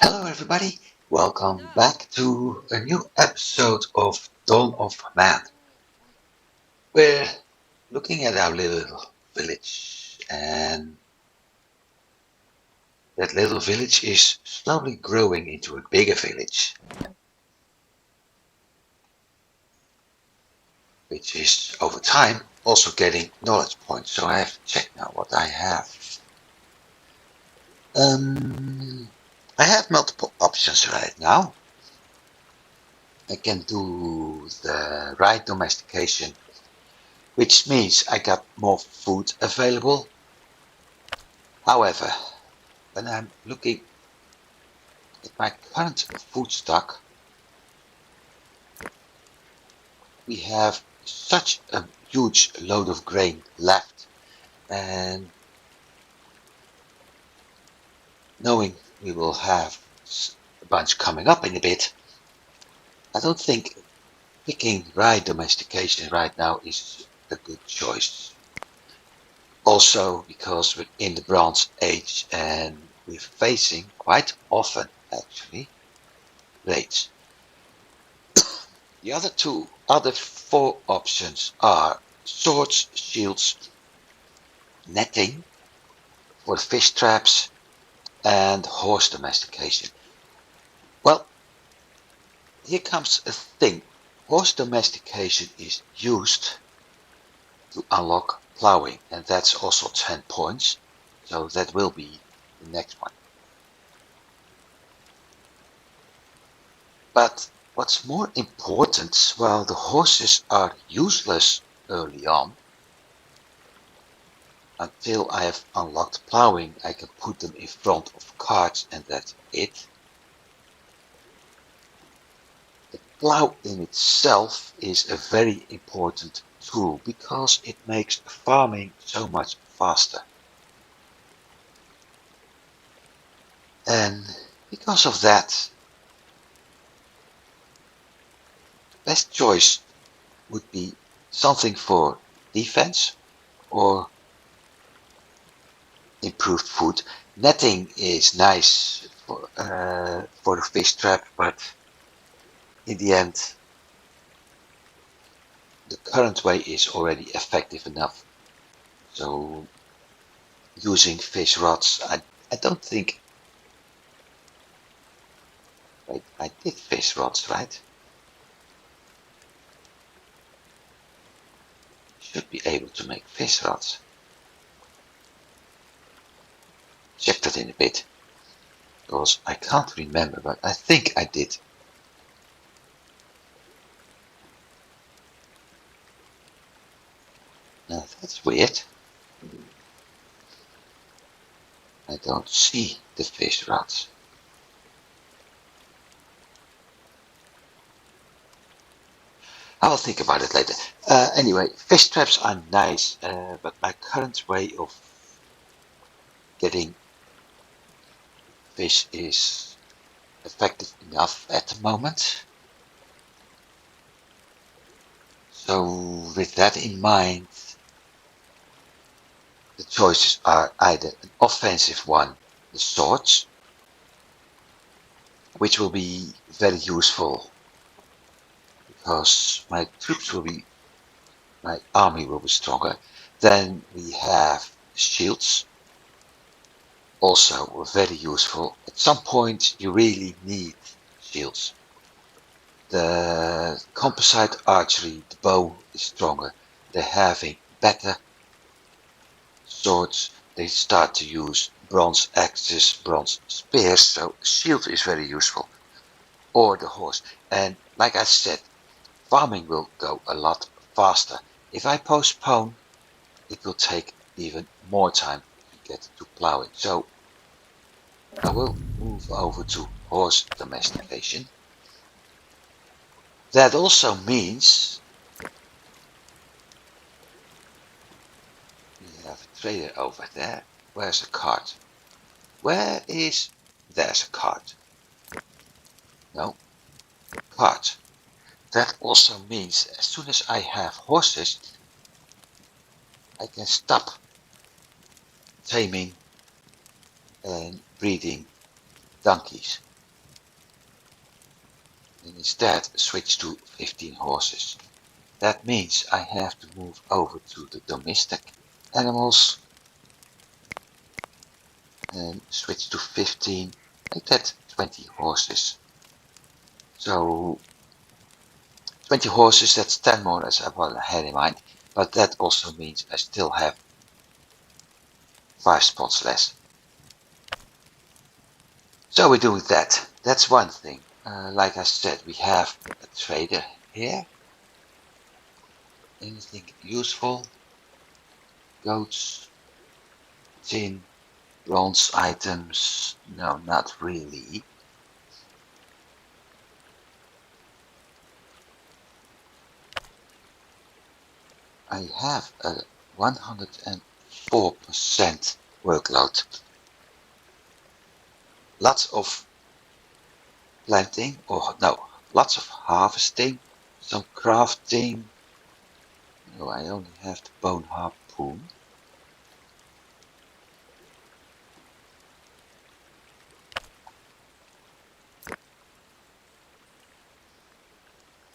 Hello everybody, welcome back to a new episode of Dawn of Man. We're looking at our little village, and that little village is slowly growing into a bigger village, which is over time also getting knowledge points. So I have to check now what I have. Um, I have multiple options right now. I can do the right domestication, which means I got more food available. However, when I'm looking at my current food stock, we have such a huge load of grain left, and knowing we will have a bunch coming up in a bit, I don't think picking rye domestication right now is a good choice. Also, because we're in the Bronze Age and we're facing quite often, actually, raids. The other four options are swords, shields, netting for fish traps, and horse domestication. Well, here comes a thing. Horse domestication is used to unlock plowing, and that's also 10 points. So that will be the next one. But what's more important, while the horses are useless early on, until I have unlocked plowing, I can put them in front of carts and that's it. The plow in itself is a very important tool because it makes farming so much faster. And because of that, best choice would be something for defense or improved food. Netting is nice for the fish trap, but in the end, the current way is already effective enough. So using fish rods, I don't think. Wait, I did fish rods, right? Should be able to make fish rods. Check that in a bit, because I can't remember, but I think I did. Now that's weird. I don't see the fish rods. I will think about it later. Anyway, fish traps are nice, but my current way of getting fish is effective enough at the moment. So with that in mind, the choices are either an offensive one, the swords, which will be very useful because my army will be stronger. Then we have shields, also very useful. At some point you really need shields. The composite archery, the bow is stronger. They're having better swords. They start to use bronze axes, bronze spears, so shield is very useful. Or the horse. And like I said, farming will go a lot faster. If I postpone, it will take even more time to get to plowing. So I will move over to horse domestication. That also means we have a trader over there. Where's a cart? There's a cart. No, cart. That also means as soon as I have horses, I can stop taming and breeding donkeys. and instead switch to 15 horses. That means I have to move over to the domestic animals and switch to 15, make that 20 horses. So 20 horses, that's 10 more as I had in mind, but that also means I still have 5 spots less. So we're doing that. That's one thing. Like I said, we have a trader here. Anything useful? Goats, tin, bronze items? No, not really. I have a 104% workload. Lots of planting, or no, lots of harvesting, some crafting. No, I only have the bone harpoon.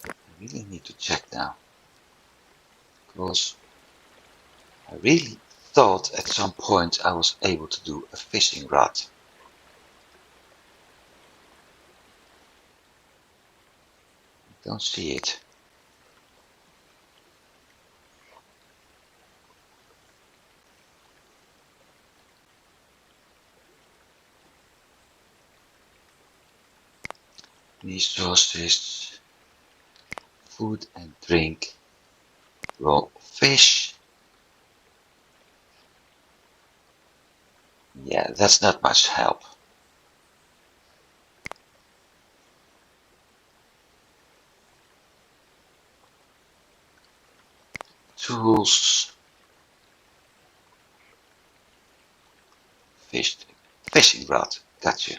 I really need to check now, because I really thought at some point I was able to do a fishing rod. I don't see it. Resources, food and drink, raw fish. Yeah, that's not much help. Tools, fishing rod, gotcha.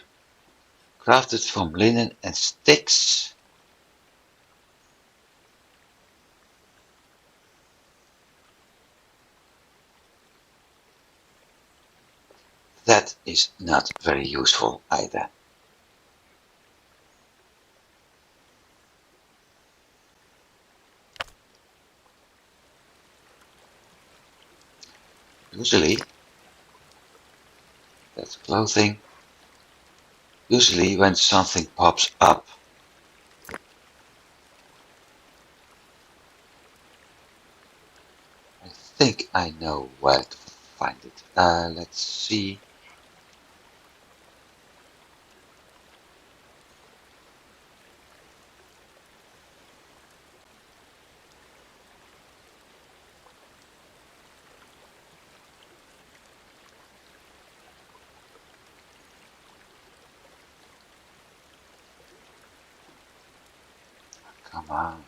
Crafted from linen and sticks. That is not very useful either. Usually, that's clothing. Usually when something pops up, I think I know where to find it. Let's see. Come on.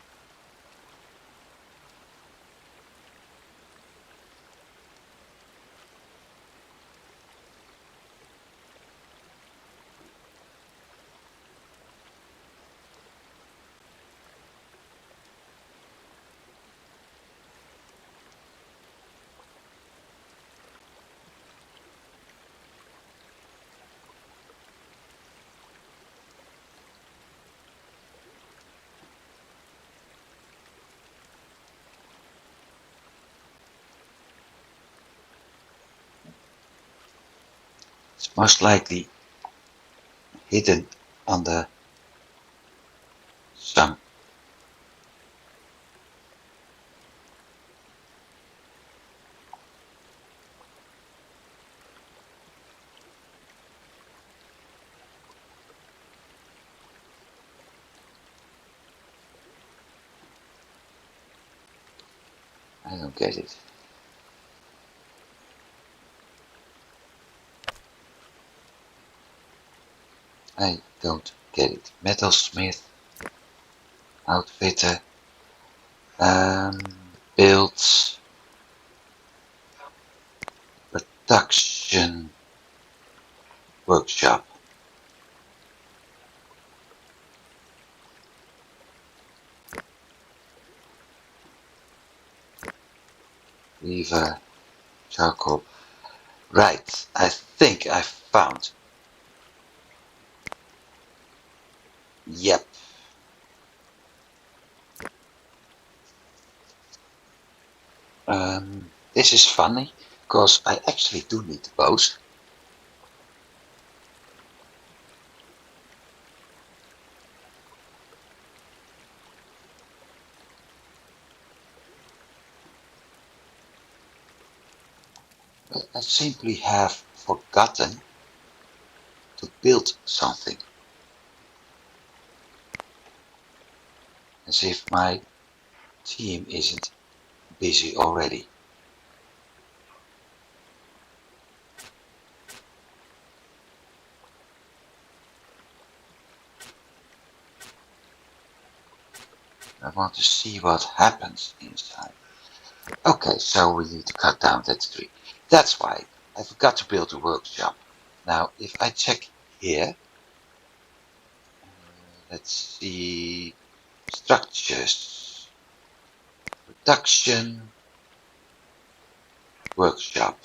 It's most likely hidden under some. I don't get it. I don't get it. Metalsmith, outfitter, um, builds, production, workshop. Weaver, charcoal. Right, I think I found. Yep, This is funny because I actually do need the bows. But I simply have forgotten to build something. As if my team isn't busy already. I want to see what happens inside. Okay, so we need to cut down that tree. That's why I forgot to build a workshop. Now, if I check here, let's see, structures, production, workshop,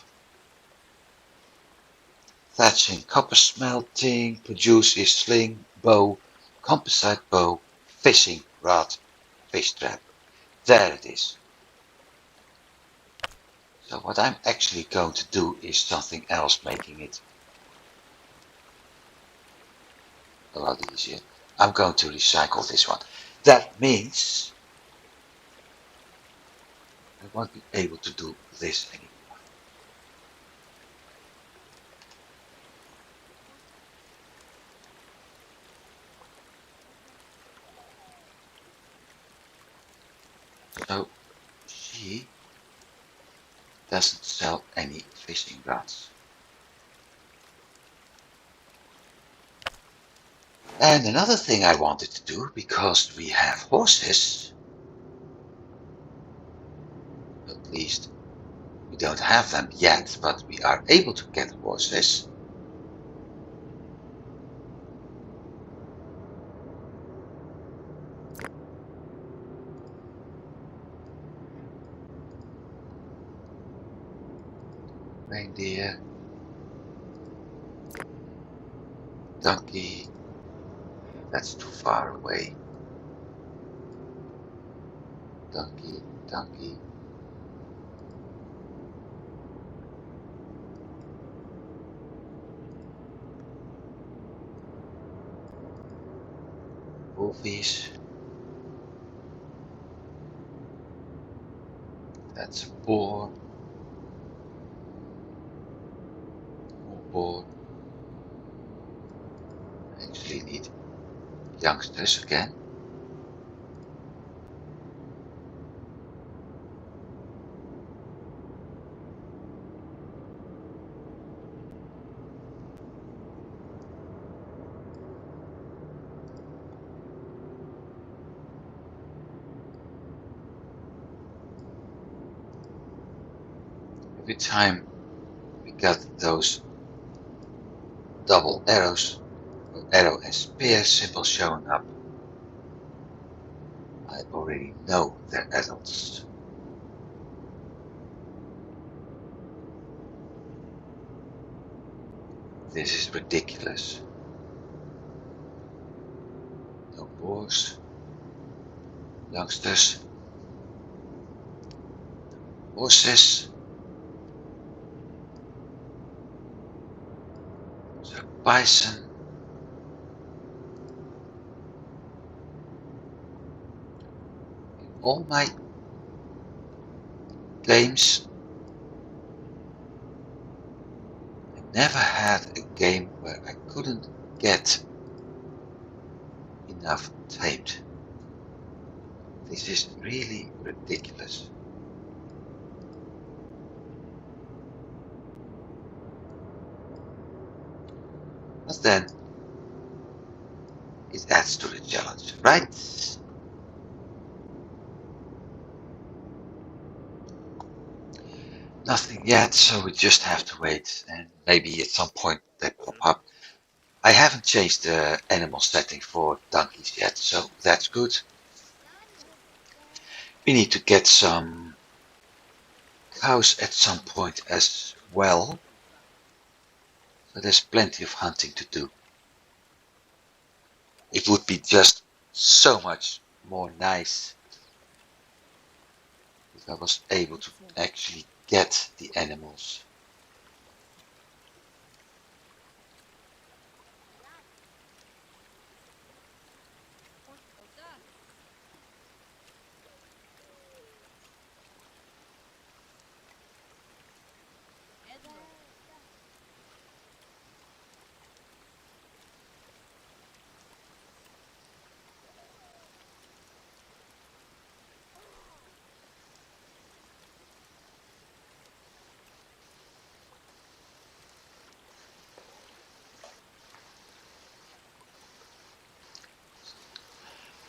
thatching, copper smelting, produce a sling, bow, composite bow, fishing rod, fish trap. There it is. So what I'm actually going to do is something else, making it a lot easier. I'm going to recycle this one. That means I won't be able to do this anymore. So she doesn't sell any fishing rods. And another thing I wanted to do, because we have horses, at least we don't have them yet, but we are able to get horses. Reindeer, donkey, that's too far away. Donkey, donkey. Wolfies, that's a boar. More boar. I actually need youngsters again. Every time we got those double arrows, or arrow and spear symbols showing up, I already know they're adults. This is ridiculous. No boars, youngsters, horses, so bison. In all my games, I never had a game where I couldn't get enough tamed. This is really ridiculous. But then it adds to the challenge, right? Nothing yet, so we just have to wait, and maybe at some point they pop up. I haven't changed the animal setting for donkeys yet, so that's good. We need to get some cows at some point as well, so there's plenty of hunting to do. It would be just so much more nice if I was able to actually get the animals.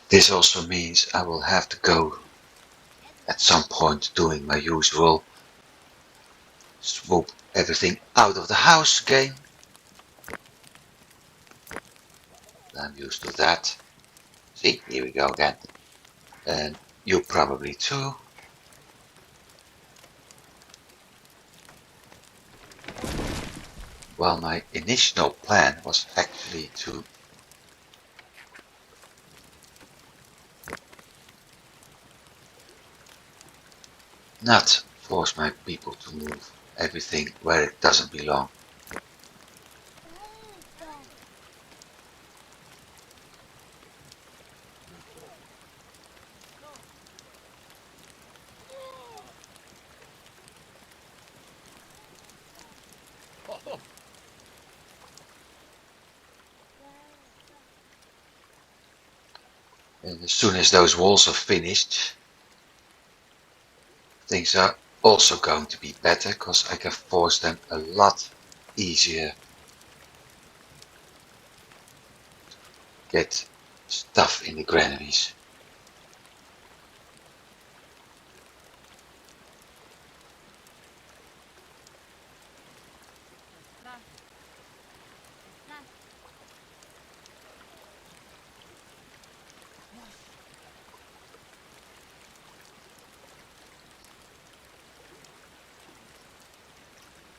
This also means I will have to go at some point doing my usual swoop everything out of the house game. I'm used to that. See, here we go again. And you probably too. Well, my initial plan was actually to not force my people to move everything where it doesn't belong. And as soon as those walls are finished, things are also going to be better because I can force them a lot easier. Get stuff in the granaries.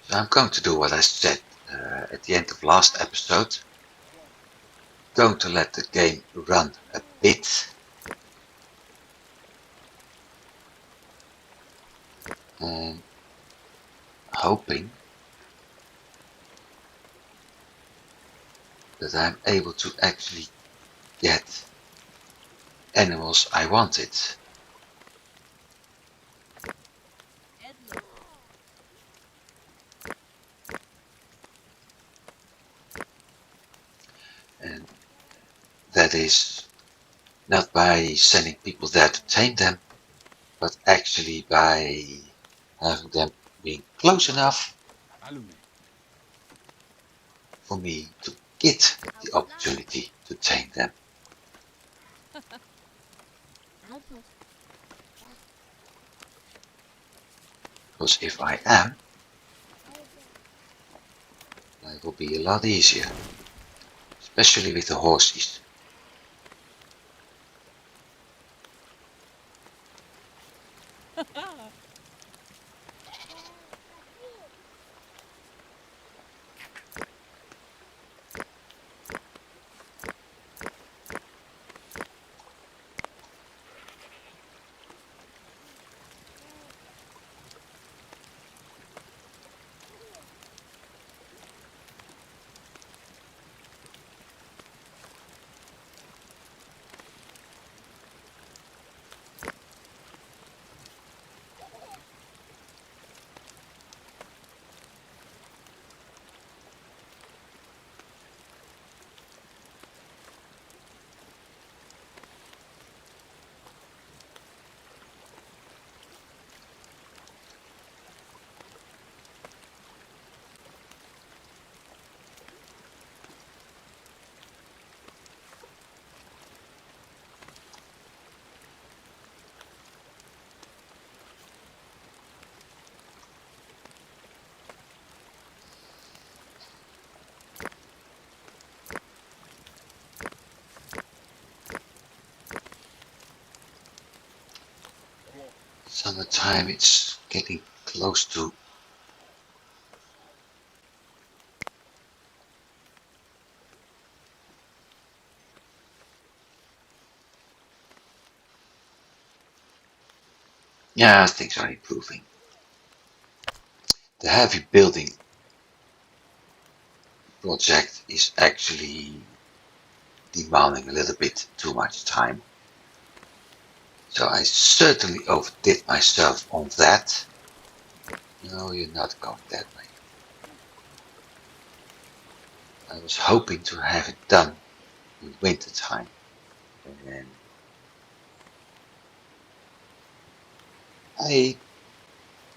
So I'm going to do what I said at the end of last episode. Going to let the game run a bit. And hoping that I'm able to actually get animals I wanted. And that is not by sending people there to tame them, but actually by having them being close enough for me to get the opportunity to tame them. Because if I am, it will be a lot easier, especially with the horses. Summertime, it's getting close to Yeah, things are improving. The heavy building project is actually demanding a little bit too much time. So I certainly overdid myself on that. No, you're not going that way. I was hoping to have it done in winter time. And I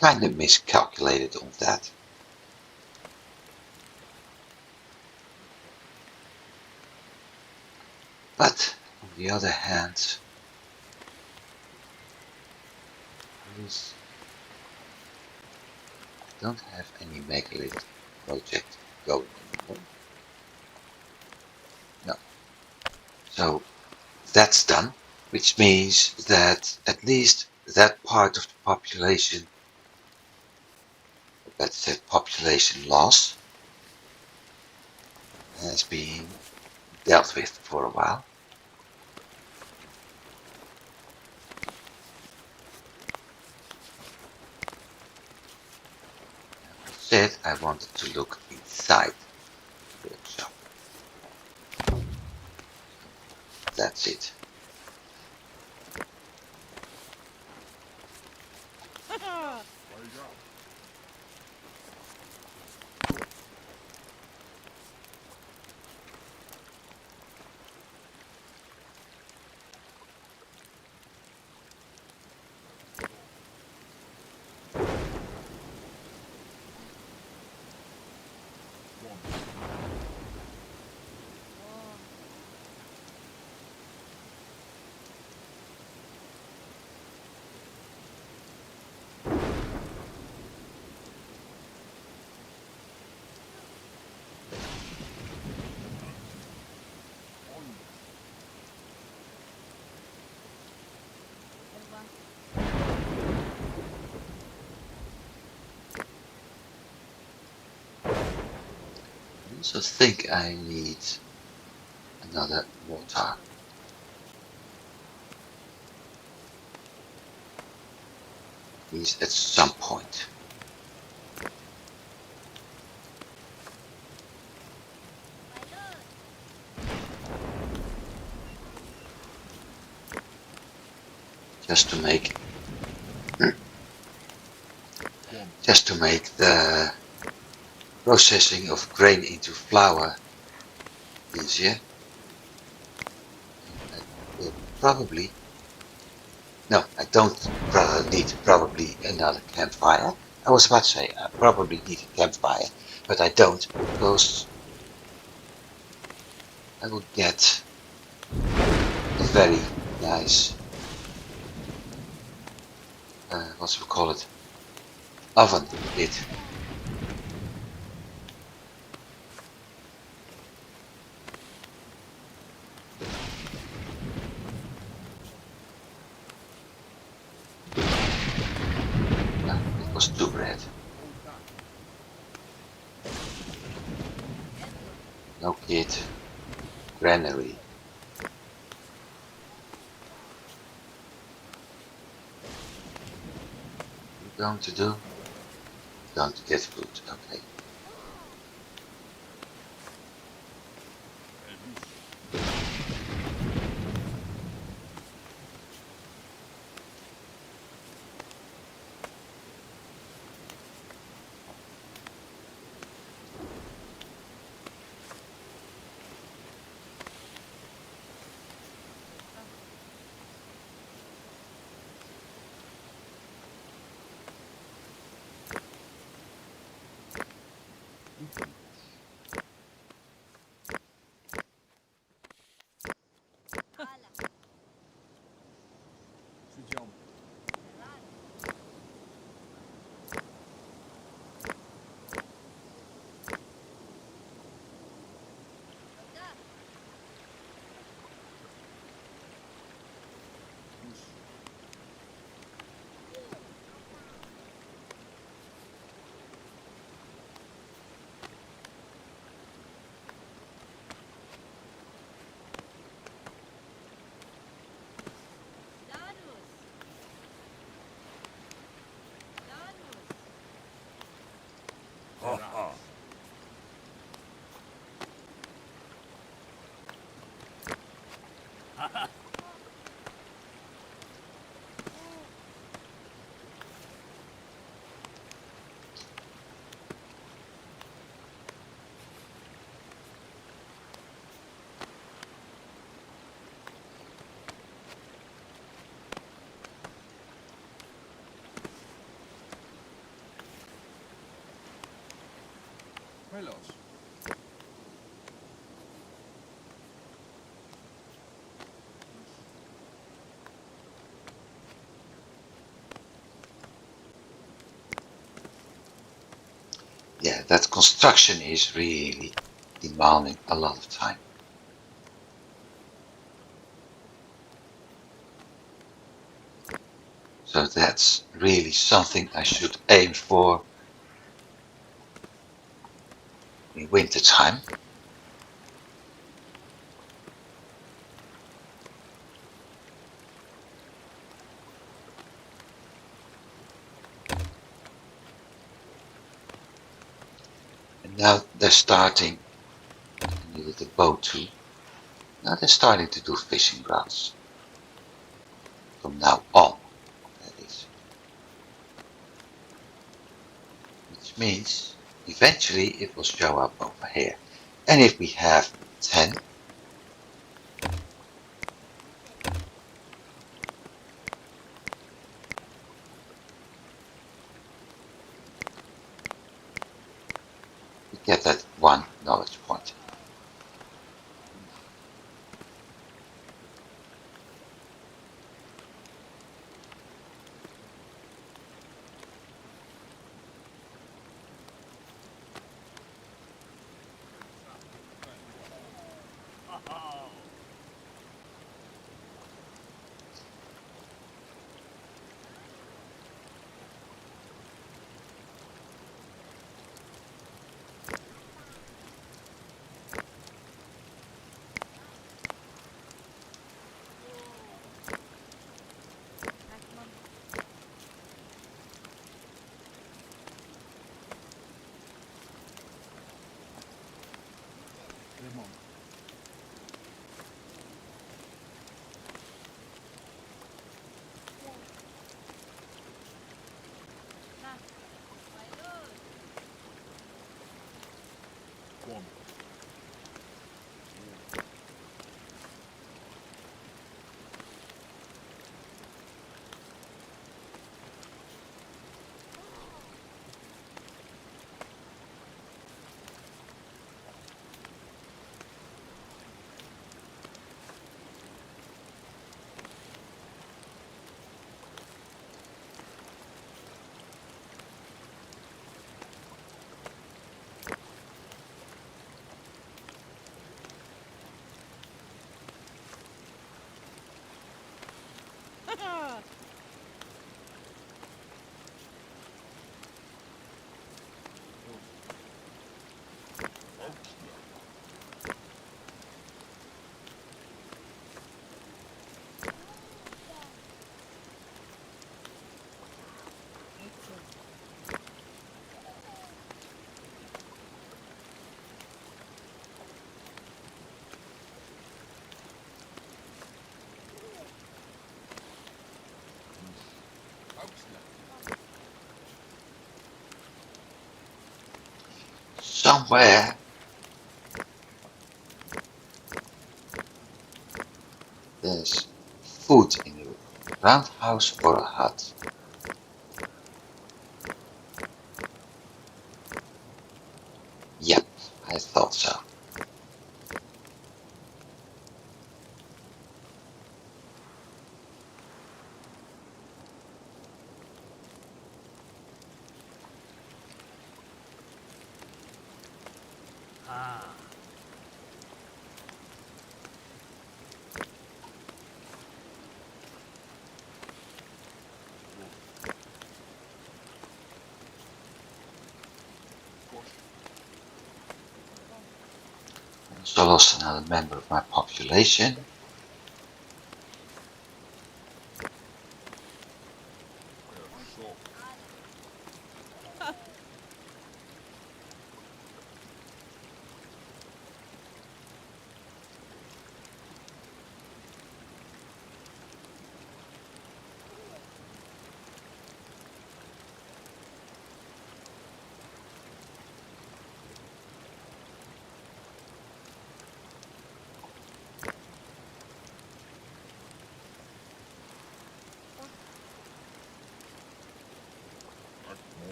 kind of miscalculated on that. But on the other hand, I don't have any megalith project going anymore. No. So that's done, which means that at least that part of the population, let's say population loss, has been dealt with for a while. I said I wanted to look inside the workshop. So that's it. I also think I need another mortar. At least at some point. Just to make the processing of grain into flour easier. And I will probably, no, I don't need probably another campfire. I was about to say I probably need a campfire, but I don't, because I will get a very nice, what we call it, oven in a bit. No, it was two bread. No kid. Granary. You're going to do? Going to get food, okay. Velos. Yeah, that construction is really demanding a lot of time. So that's really something I should aim for in winter time. And now they're starting, I needed a boat too. Now they're starting to do fishing grounds. From now on, that is. Which means eventually it will show up over here. And if we have 10, we get that one knowledge point. Limon. One. Somewhere there's food in a roundhouse or a hut. Yep, I thought so. I also lost another member of my population.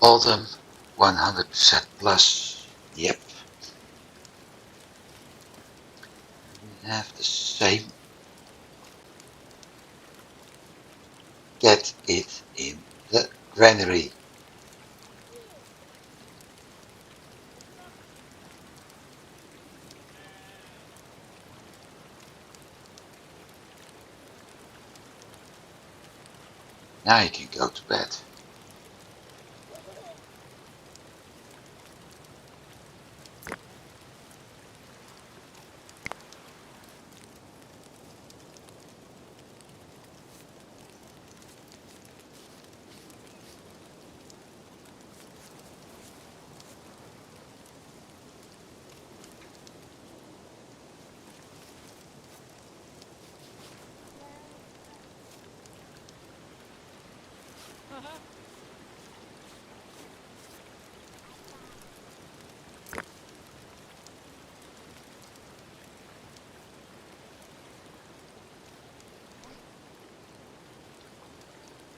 Autumn 100% plus. Yep. We have the same. Get it in the granary. Now you can go to bed.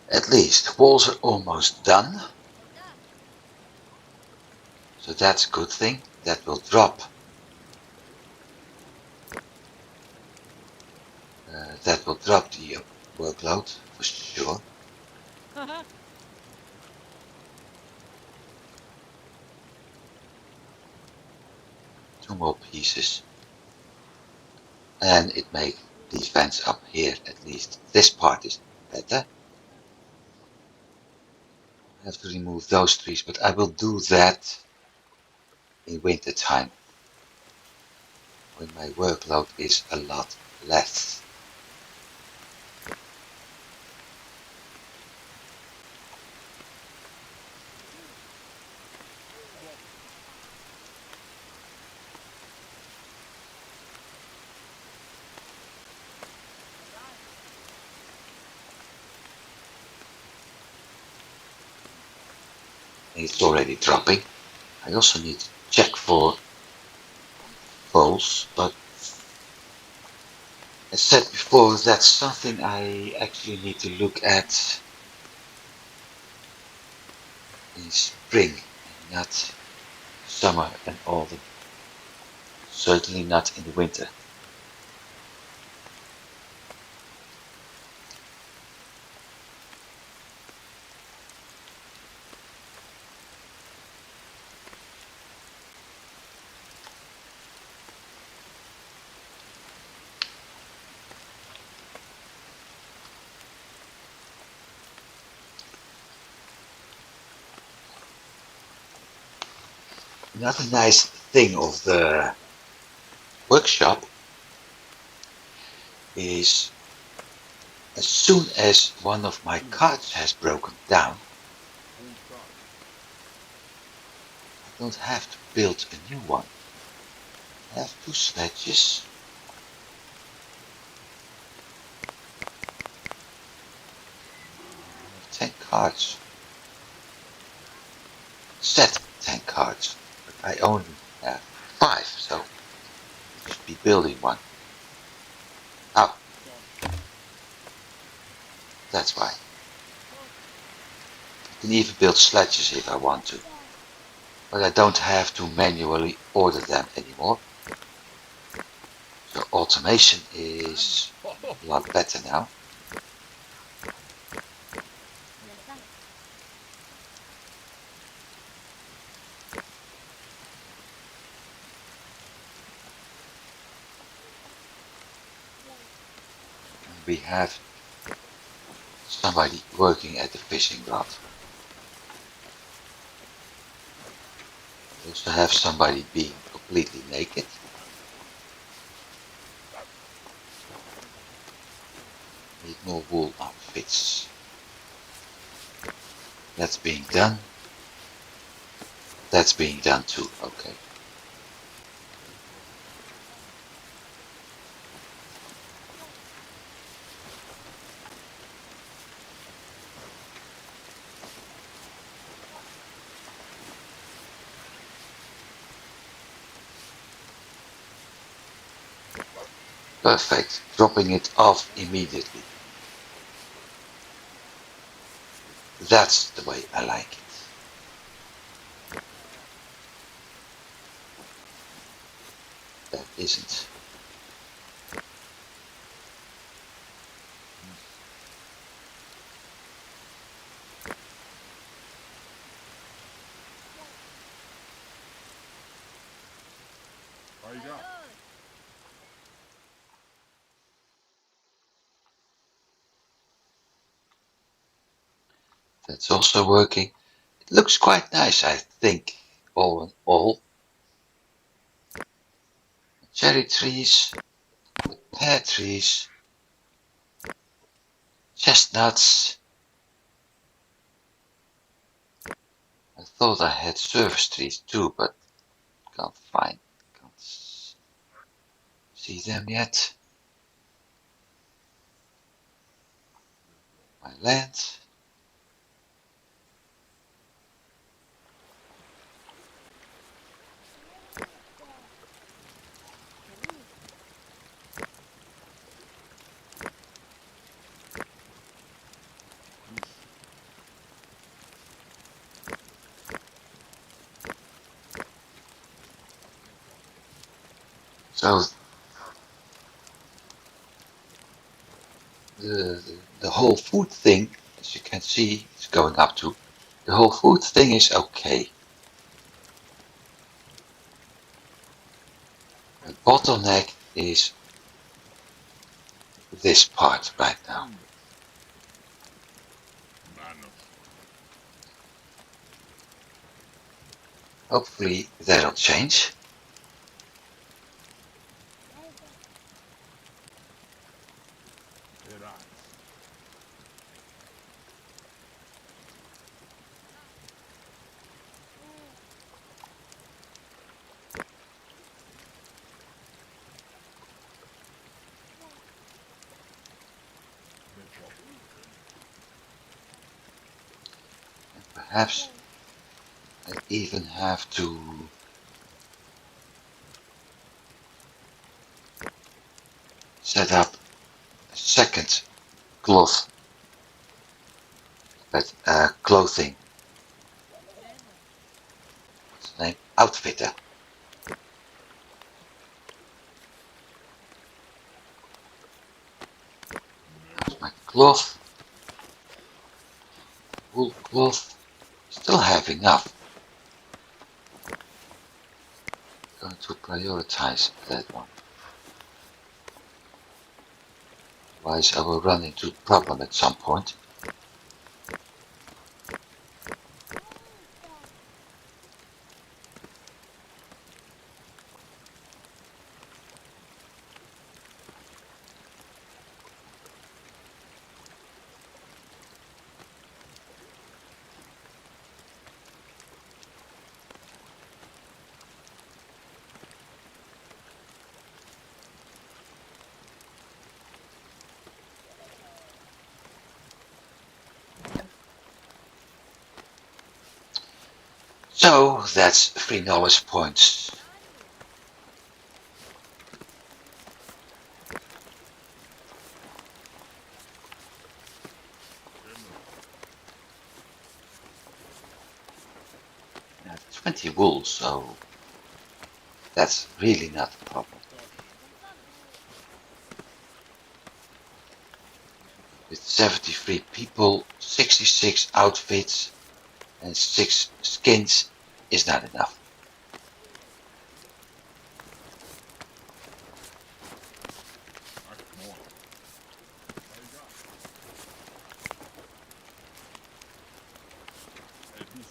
At least walls are almost done. So that's a good thing. That will drop. That will drop the workload for sure. Two more pieces. And it makes these vents up here, at least this part is better. I have to remove those trees, but I will do that in winter time when my workload is a lot less. And it's already dropping. I also need to check for poles, but as said before, that's something I actually need to look at in spring and not summer and autumn. Certainly not in the winter. Another nice thing of the workshop is as soon as one of my carts has broken down, I don't have to build a new one. I have two sledges. 10 carts. Set 10 carts, but I only have 5, so I should be building one. Oh, that's why. I can even build sledges if I want to, but I don't have to manually order them anymore. So automation is a lot better now. We have somebody working at the fishing rod. We also have somebody being completely naked. Need more wool outfits. That's being done. That's being done too, okay. Perfect. Dropping it off immediately. That's the way I like it. That isn't. Yes. What you got? That's also working. It looks quite nice, I think, all in all. Cherry trees, pear trees, chestnuts. I thought I had service trees too, but can't see them yet. My land. Yes. So the whole food thing, as you can see, is going up to. The whole food thing is okay. The bottleneck is this part right now. Yes. Banners. Hopefully that'll change. Dead eyes. Dead body. And perhaps I even have to set up a second cloth, but clothing, what's the name? Outfitter. No. There's my cloth, wool cloth. Still have enough. Going to prioritize that one. Otherwise I will run into a problem at some point. So that's 3 knowledge points. Demo. I have 20 wool, so that's really not a problem. Touch. With 73 people, 66 outfits, and 6 skins is not enough. Act more. What you got? Hey, dus.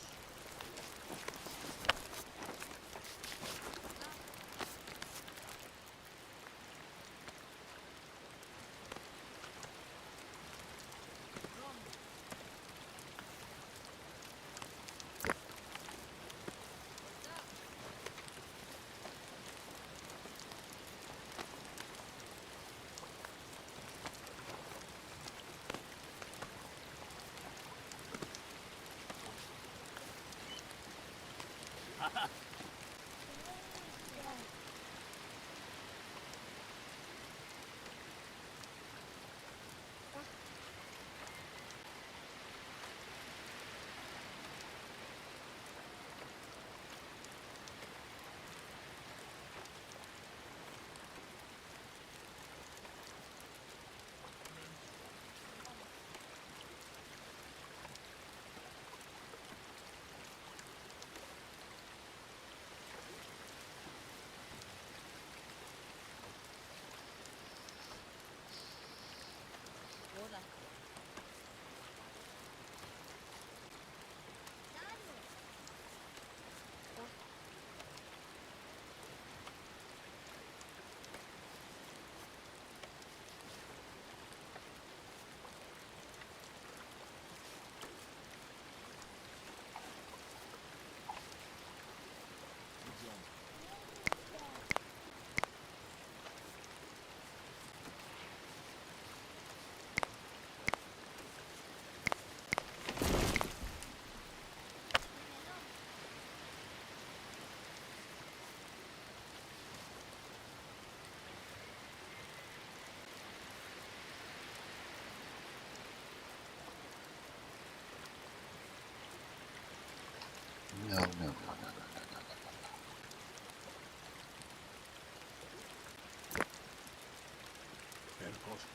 Velos.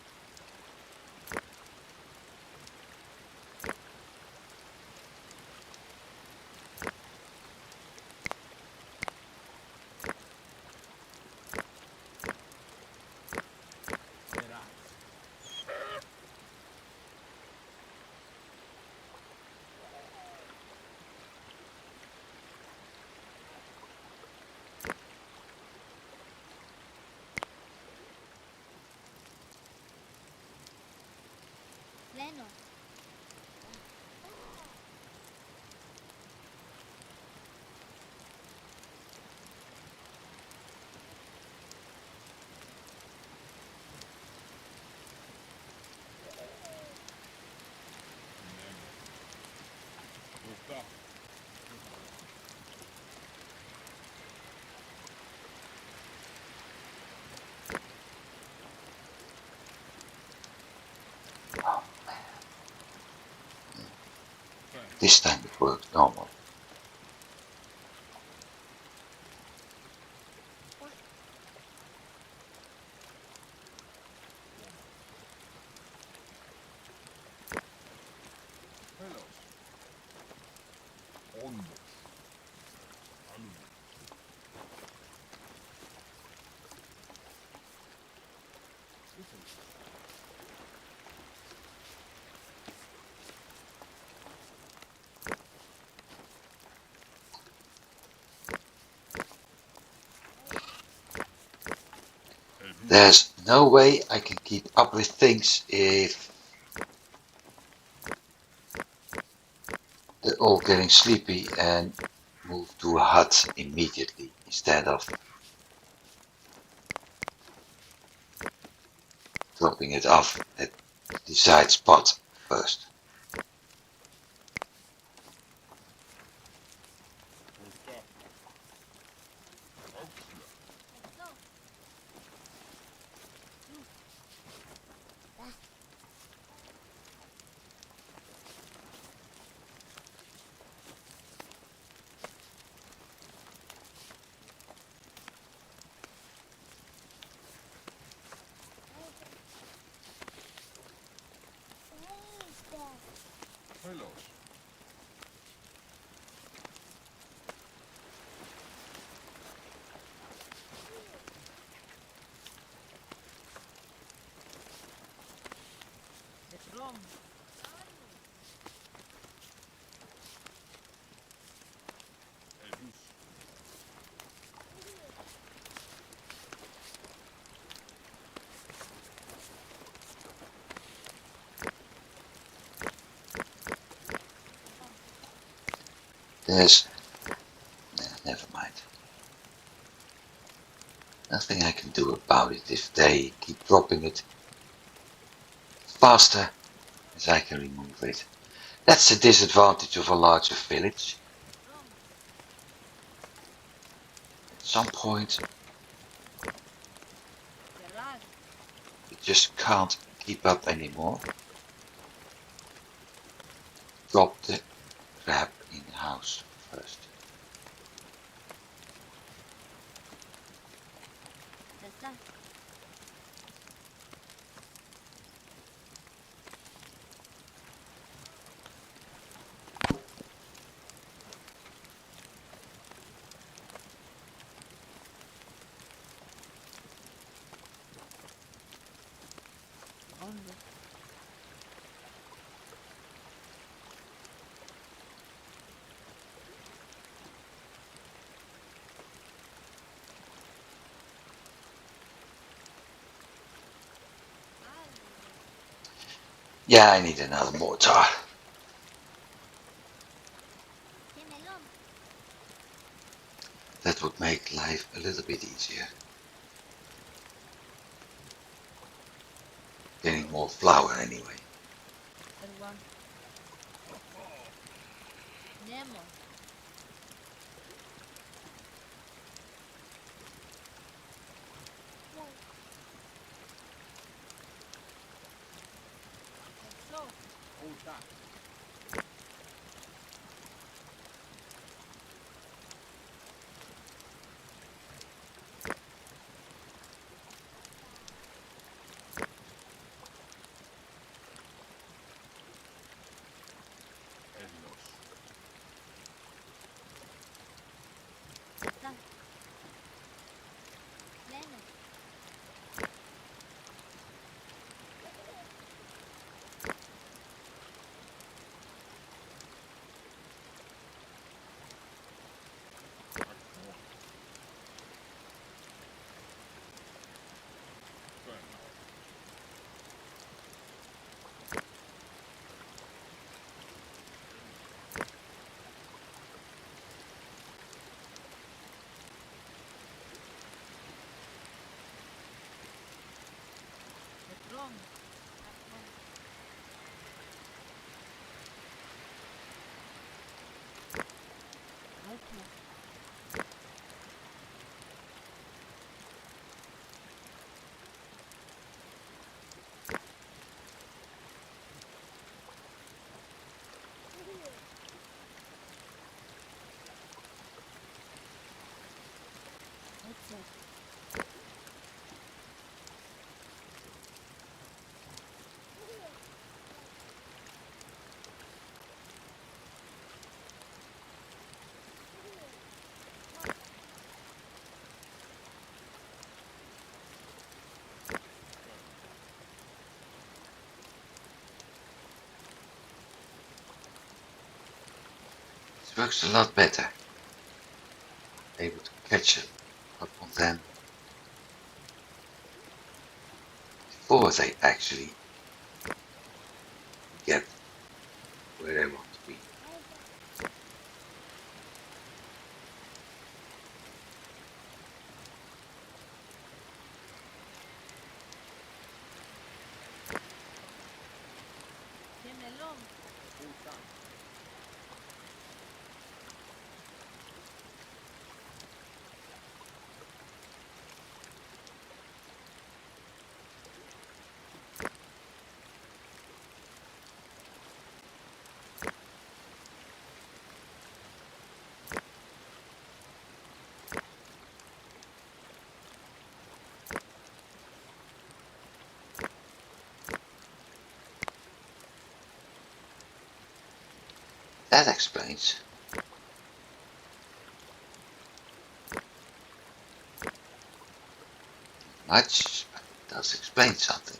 Veraz. Leno. Nemo. Luta. Oh, Fem. this time it worked normal. Kolme. Velos. Onneksi. Alueet. Italy. Elhus. There's no way I can keep up with things if they're all getting sleepy and move to a hut immediately instead of dropping it off at the desired spot first. Luta. Auxla. Let's go. Velos. Rom. Elhus. There's never mind. Nothing I can do about it if they keep dropping it faster as I can remove it. That's the disadvantage of a larger village. Rom. At some point, Veraz. you just can't keep up anymore. Drop the crap in the house first. Testa. Onde? Yeah, I need another mortar. Gemelón. That would make life a little bit easier. Getting more flour anyway. Erwan. Nemo. Let's go. Luta. long. At one. Outlook. Headset. This works a lot better. Able to catch a couple then before they actually get where they want to be. Gemelong. Full tank. That explains. Much, but it does explain something.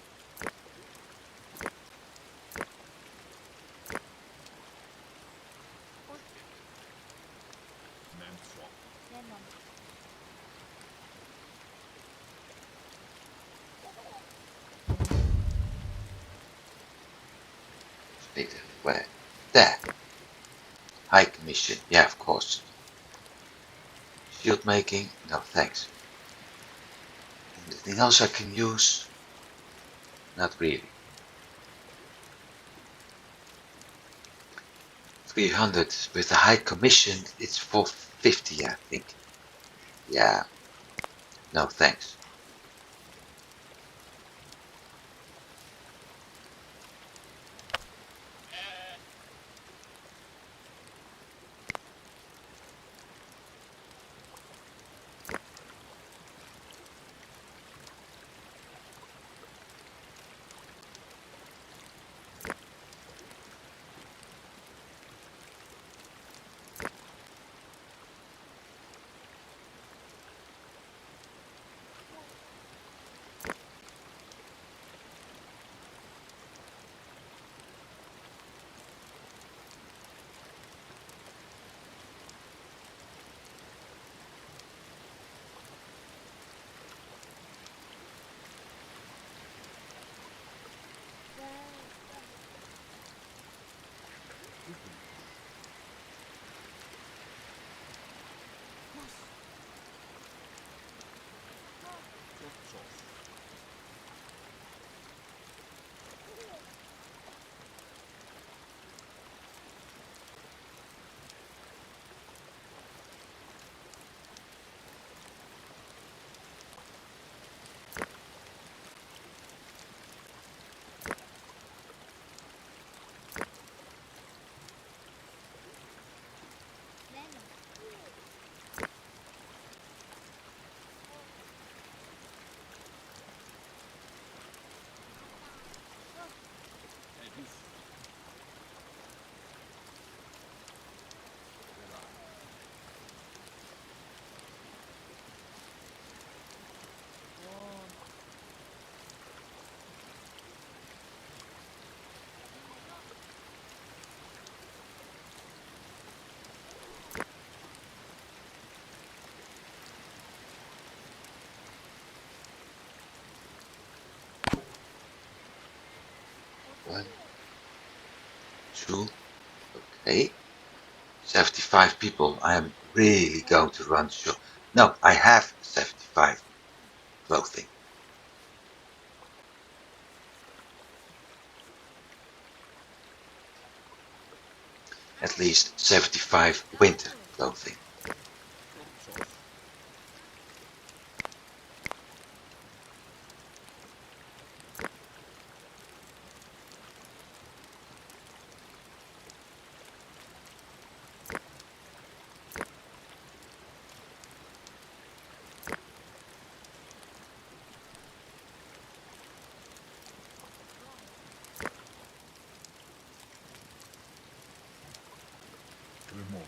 Man swap. Denon. Later, where? There. High commission. Yeah, of course. Shield making. No, thanks. Anything else I can use? Not really. 300 with a high commission. It's 450, I think. Yeah. No, thanks. Cooking. Yes. Soft sauce. Denon. Edus. Berai. One. Gemelong. One, two, okay. 75 people. I am really going to run short. No, I have 75 clothing. at least 75 winter clothing. Hot sauce. Limon.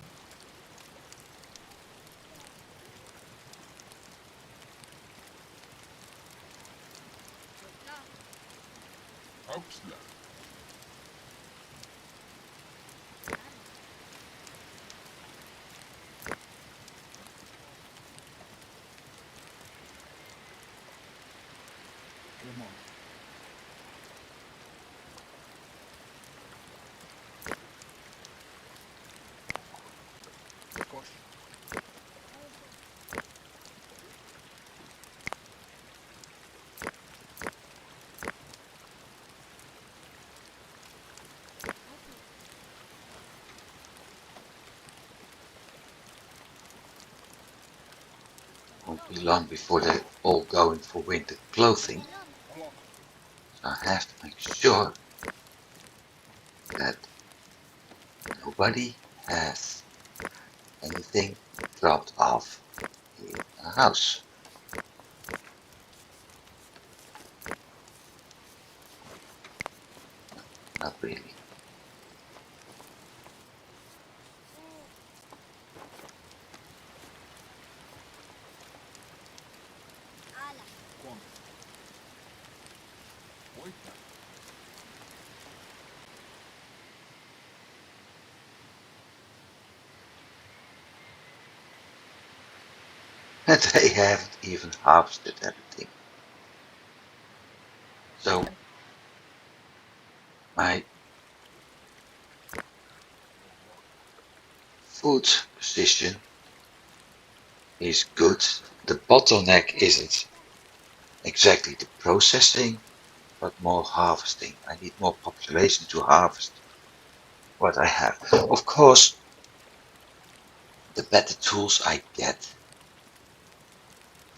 Oxla. Limon. Squash. Won't be long before they're all going for winter clothing, Hello. so I have to make sure that nobody has anything dropped off in a house. Not really. Corn. Oita. And they haven't even harvested everything. So my food position is good. The bottleneck isn't exactly the processing, but more harvesting. I need more population to harvest what I have. Of course, the better tools I get,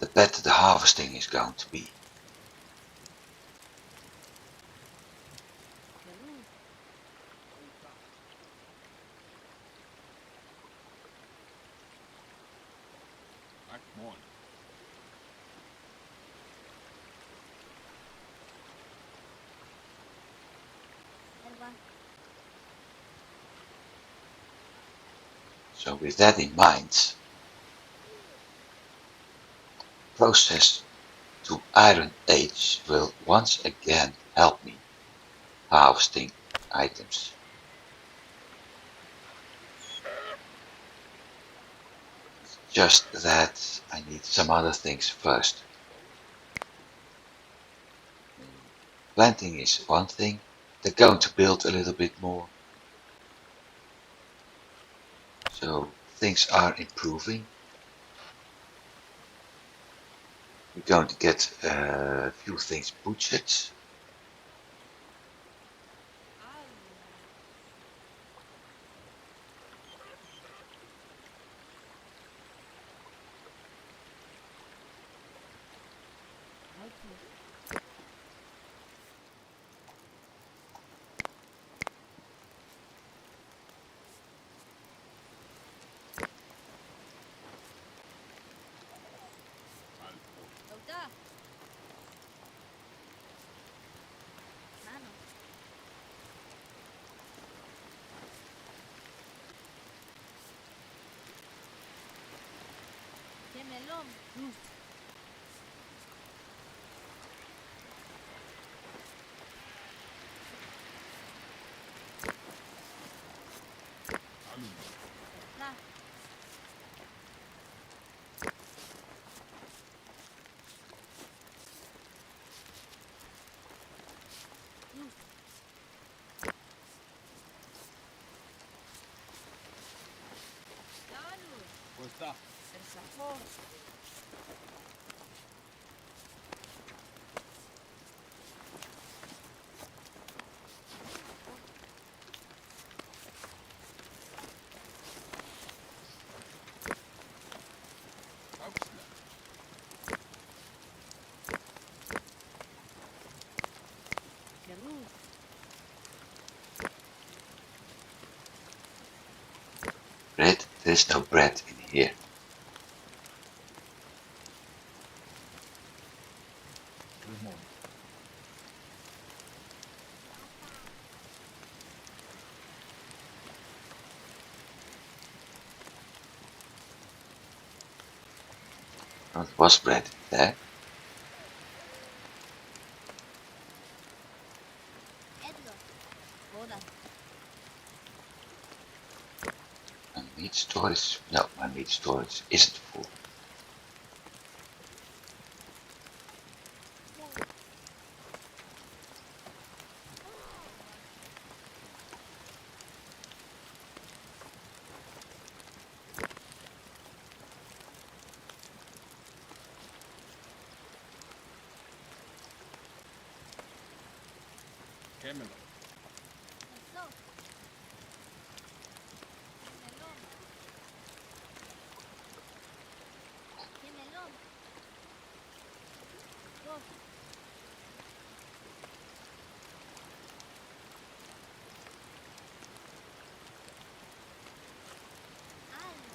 the better the harvesting is going to be. Oita. Akmon. So with that in mind, process to iron age will once again help me harvesting items. It's just that I need some other things first. Planting is one thing. They're going to build a little bit more. So things are improving. We're going to get a few things butchered. Alport. Alum. Oita. Good. Bread? There's no bread in here. Limon. There was bread there. Edgar. Boda. My meat storage? No, my meat storage isn't full. Camelot. Let's go. Melon. Melon. Go. Ala.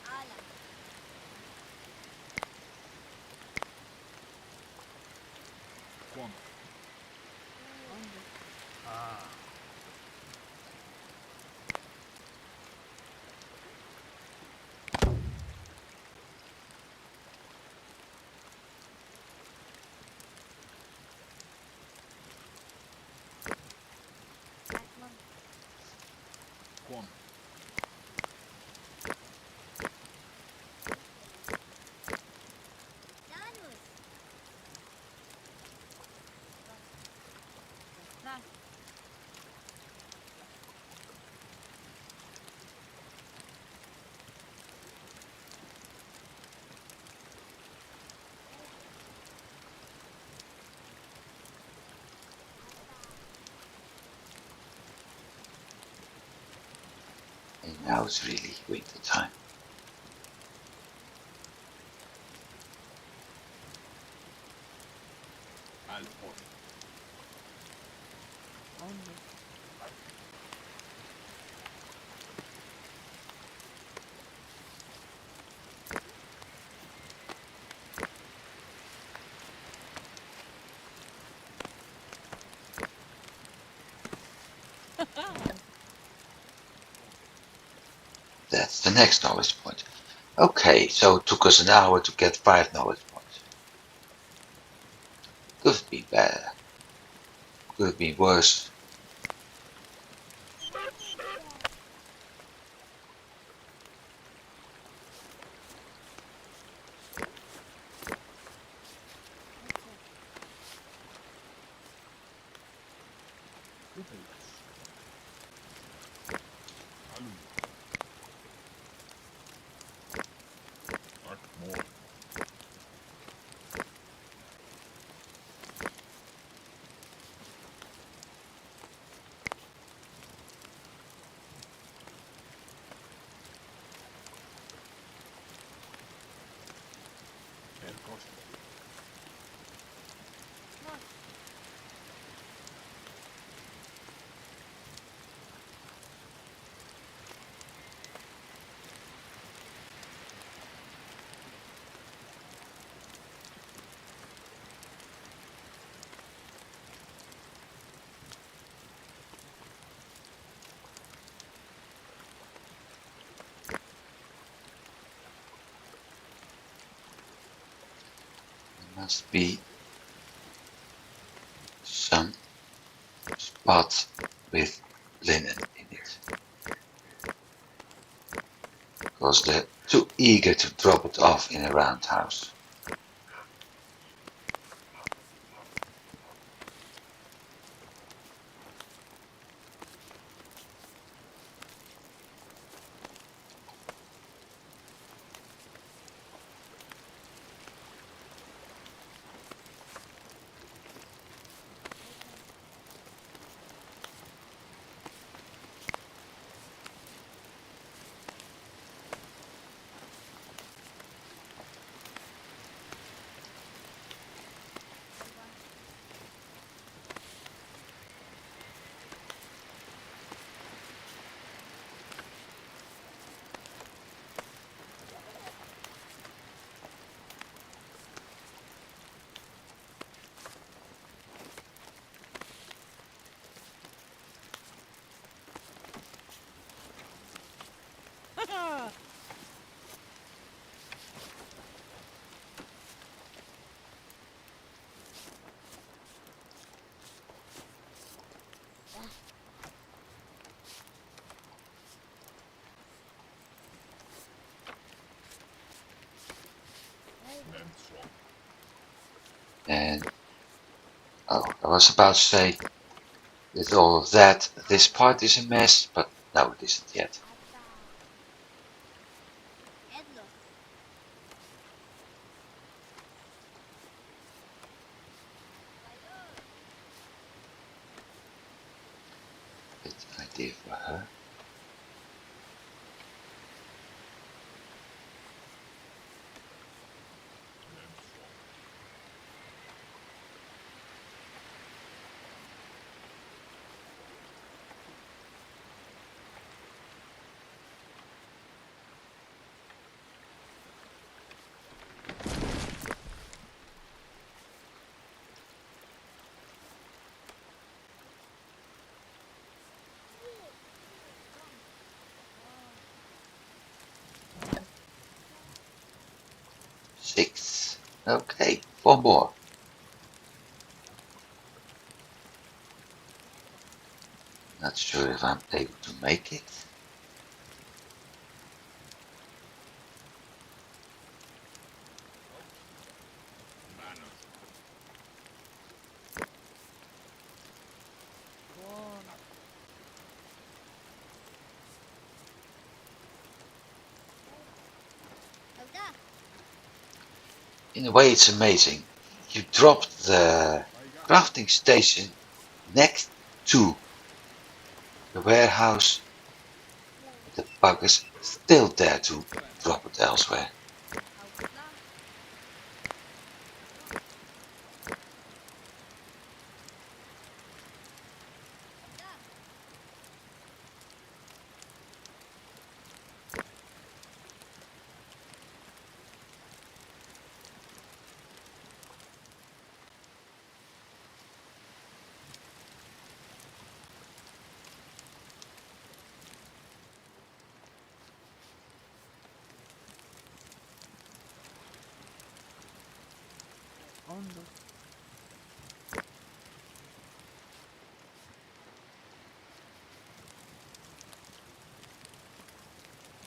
Ala. Quam. ¿Dónde? Ah. Batman. Quam. Janus. Ya está. And now it's really winter time. Alport. ¿Dónde? That's the next knowledge point. Okay, so it took us an hour to get 5 knowledge points. Could have been better. Could have been worse. Headset. Upelas. Alu. Arkmore. Erkos. Nos. There must be some spot with linen in it. Because they're too eager to drop it off in a roundhouse. Swap. And oh, I was about to say, with all of that, this part is a mess, but no, it isn't yet. Ata. Endlos. Fire. Good idea for her. Land swap. 6. Okay, 4 more. Not sure if I'm able to make it. Manners. One. Helda. In a way, it's amazing. You dropped the Taiga. crafting station next to the warehouse, but the buggers still dare to Plant. drop it elsewhere. Hausla. Helda. Ondos.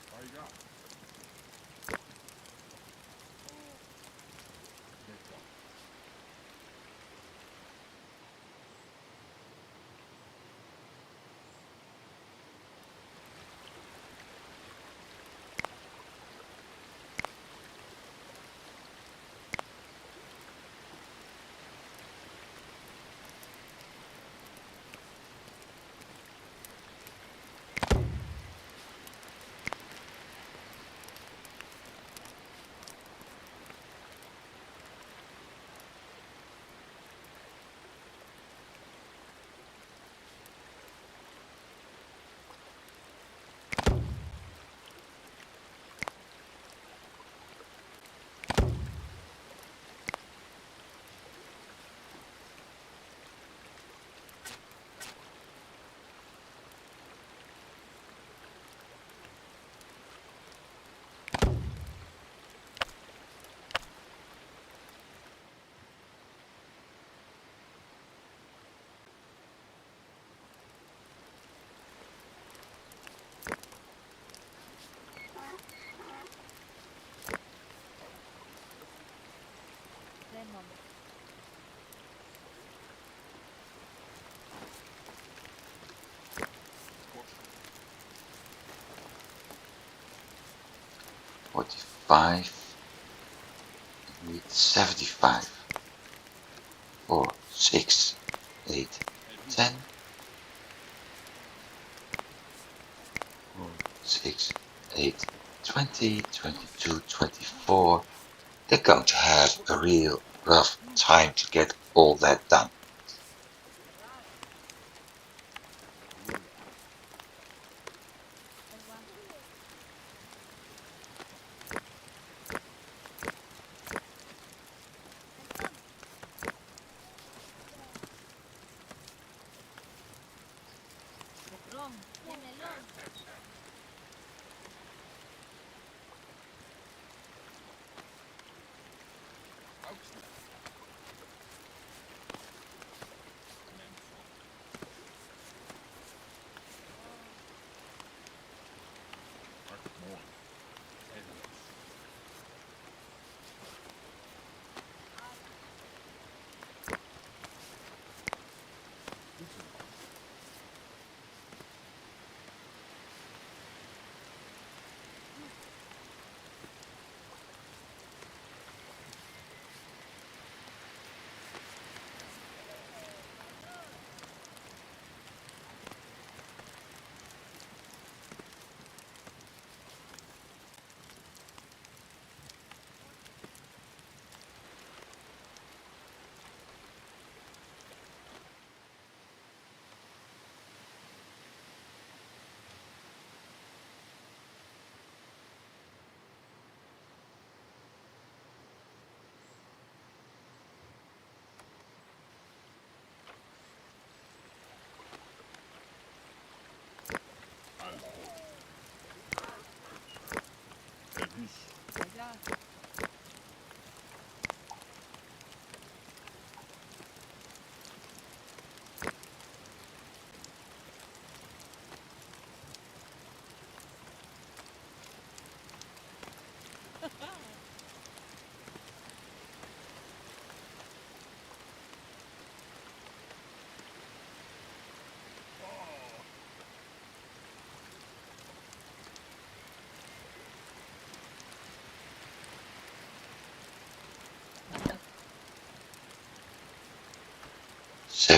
Taiga. Get one. Venom. Push. 45. I need 75. 4, 6, 8, Edu. 10. 4, 6, 8, 20, 22, 24. They're going to have a real rough time to get all that done. Ras. Lula. Elwa. Elton. Bokrong. Yemelon. Augsburg.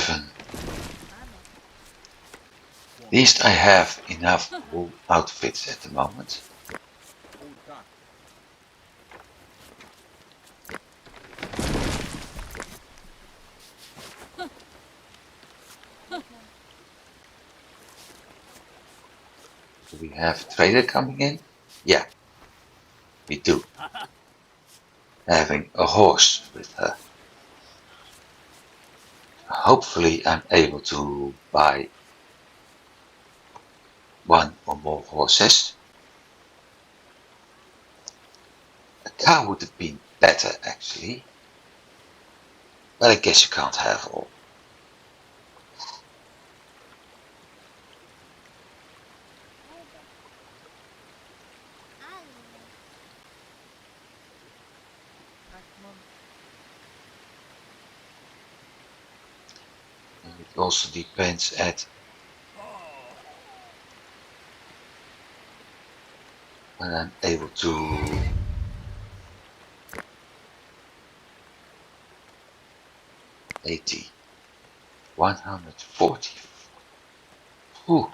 7. Manos. At least I have enough wool outfits at the moment. Hold that. Yes, ma'am. Do we have a trader coming in? Yeah, we do. Having a horse with her. Hopefully I'm able to buy one or more horses. A cow would have been better actually, but I guess you can't have all. Right, mom. And it also depends at when I'm able to 80, 140. Whew.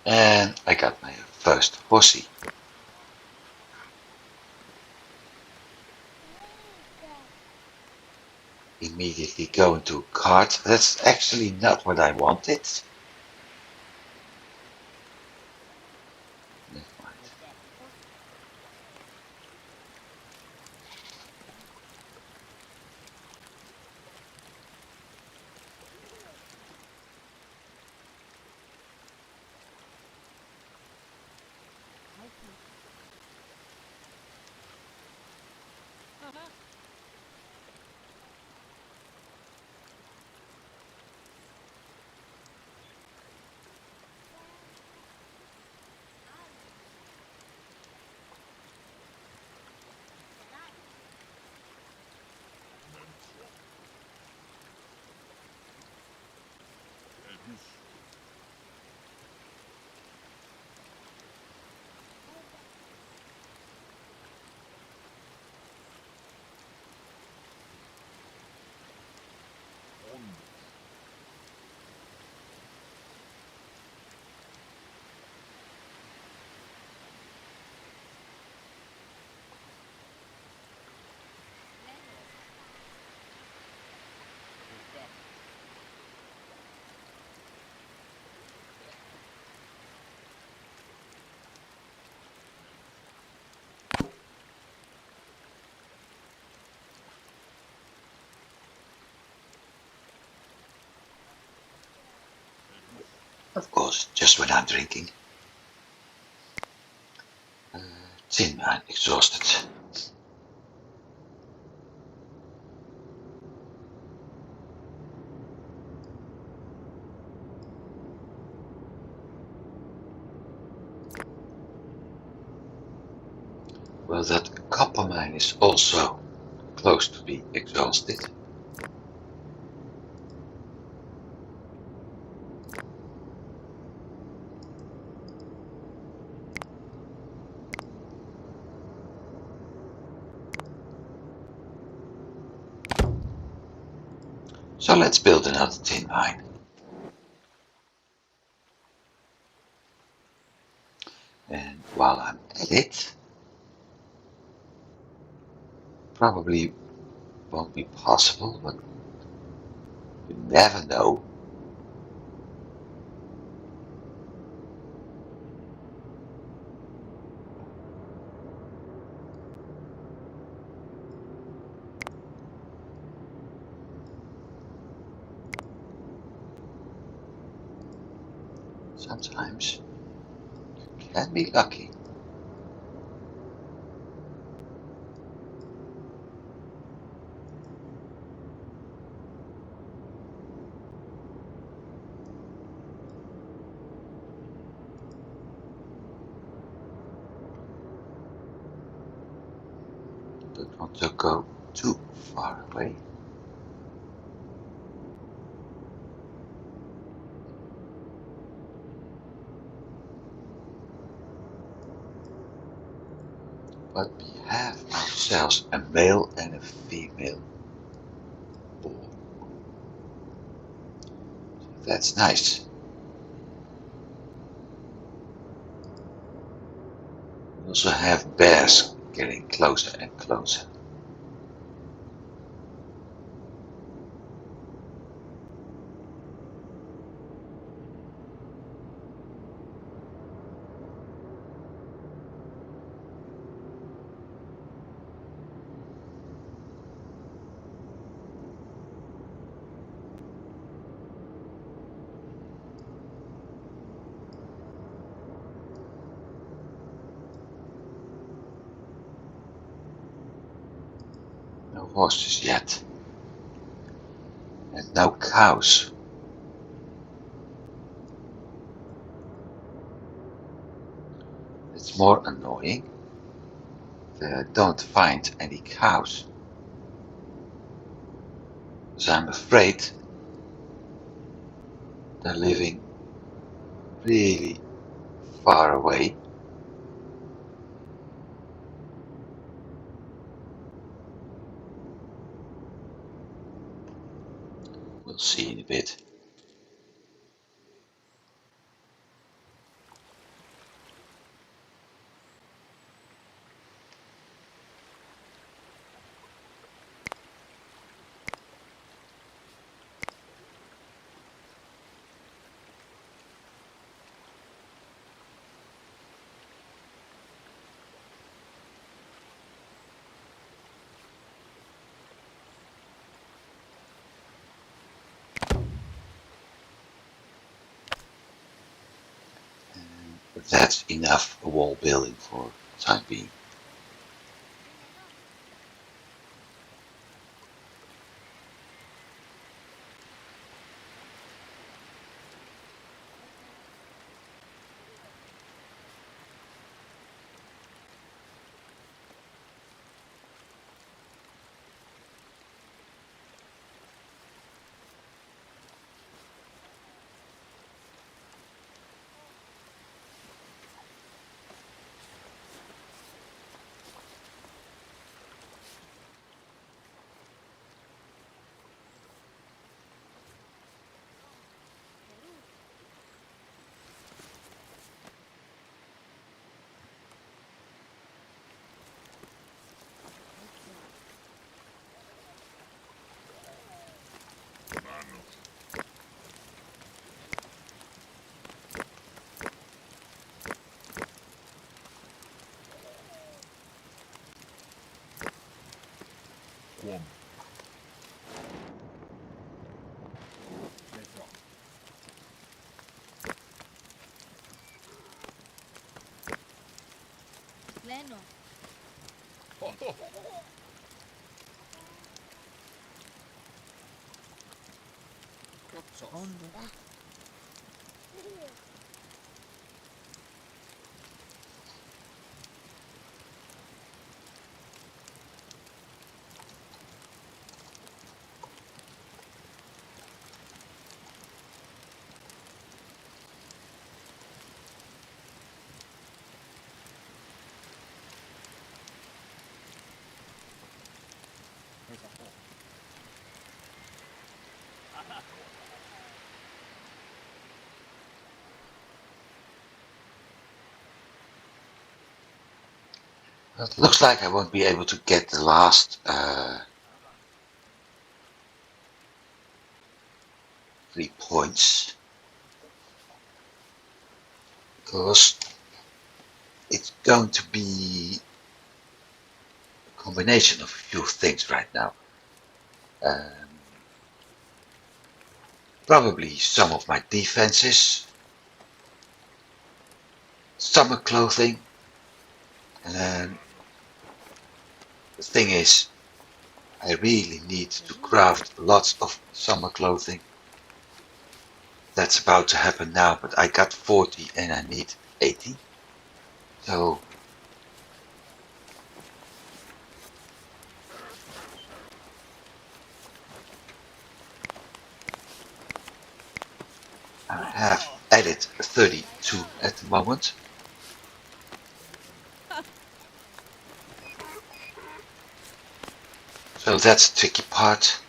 And I got my first horsey. Immediately go into cart. That's actually not what I wanted. Never mind. Mikey. Menswap. Edus. Ondas. Ota. Edus. Of course, just when I'm drinking. Tin, I'm exhausted. Well, that copper mine is also close to be exhausted. So let's build another tin mine. And while I'm at it, probably won't be possible, but you never know. Sometimes you can be lucky. Don't want to go too far away. But we have ourselves a male and a female boar. So that's nice. We also have bears getting closer and closer. No horses yet. And no cows. It's more annoying. I don't find any cows. Because I'm afraid they're living really far away. We'll see in a bit. But that's enough wall building for the time being. Quam. Letra. Leno. Kotsos. Pondering. It looks like I won't be able to get the last 3 points because it's going to be a combination of a few things right now. Probably some of my defenses summer clothing. And the thing is, I really need to craft lots of summer clothing. That's about to happen now, but I got 40 and I need 80. So I have added 32 at the moment. So that's the tricky part.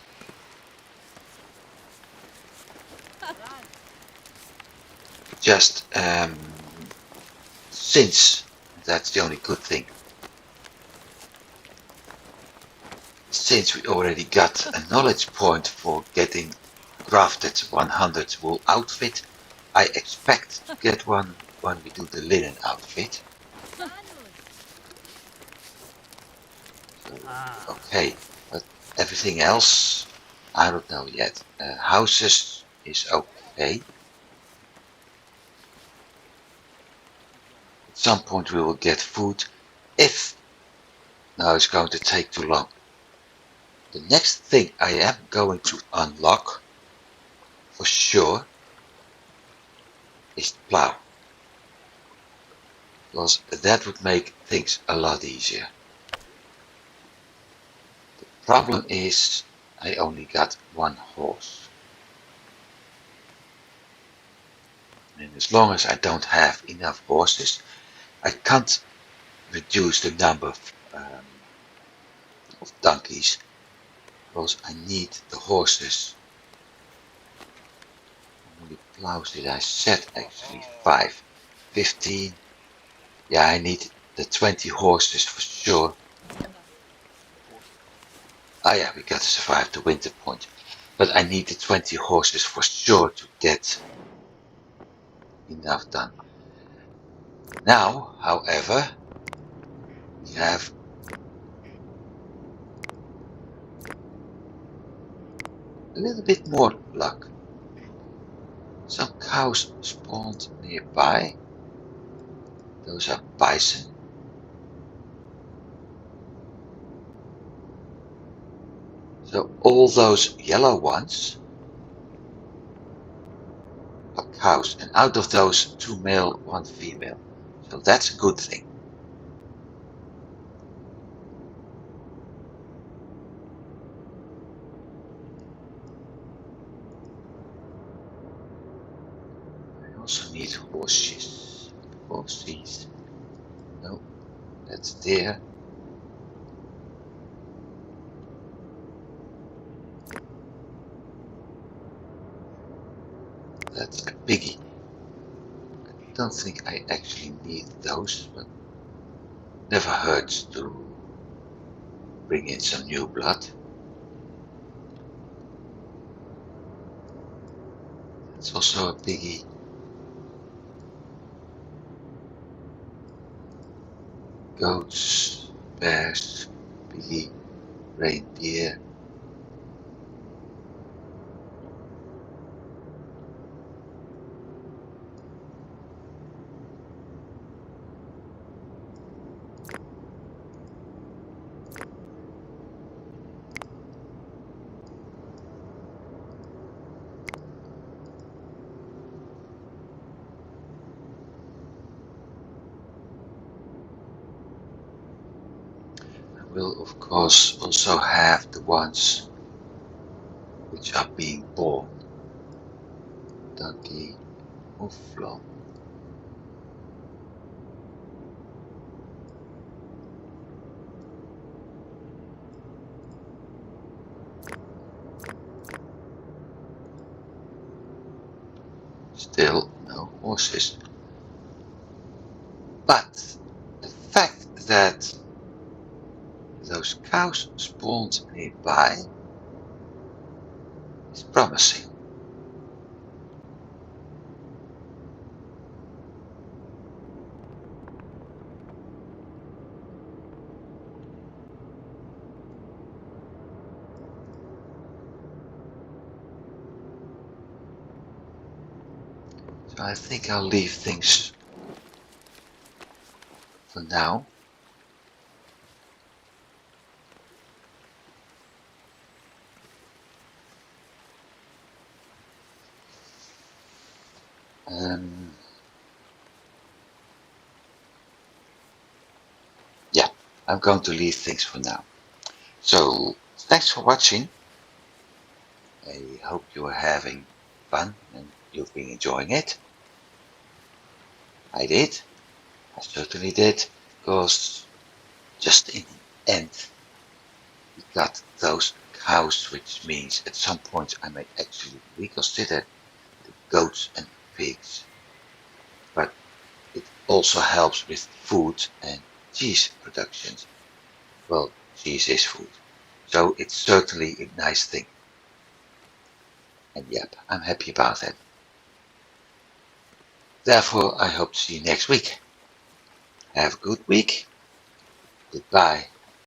Right. Just since that's the only good thing. Since we already got a knowledge point for getting crafted 100 wool outfit, I expect to get one when we do the linen outfit. So, okay, but everything else, I don't know yet. Houses is okay. At some point we will get food if now it's going to take too long. The next thing I am going to unlock for sure is plow, because that would make things a lot easier. The problem is I only got one horse. And as long as I don't have enough horses, I can't reduce the number of donkeys, because I need the horses. How many plows did I set actually? 5. 15. Yeah, I need the 20 horses for sure. Ah yeah, we gotta survive the winter point. But I need the 20 horses for sure to get enough done. Now, however, we have a little bit more luck. Some cows spawned nearby. Those are bison. So all those yellow ones are cows, and out of those, 2 male, 1 female. So that's a good thing. I also need horses. Horses. No, that's there. That's a piggy. I don't think I actually need those, but never hurts to bring in some new blood. It's also a piggy. Goats, bears, piggy, reindeer. I will of course also have the ones which are being born. Donkey, Mufflon. Still no horses. But the fact that those cows spawned nearby is promising. So I think I'll leave things for now. Um, yeah, I'm going to leave things for now. So thanks for watching. I hope you are having fun and you've been enjoying it. I did. I certainly did, because just in the end, we got those cows, which means at some point I may actually reconsider the goats and pigs. But it also helps with food and cheese productions. Well, cheese is food. So it's certainly a nice thing. And yep, I'm happy about that. Therefore, I hope to see you next week. Have a good week. Goodbye.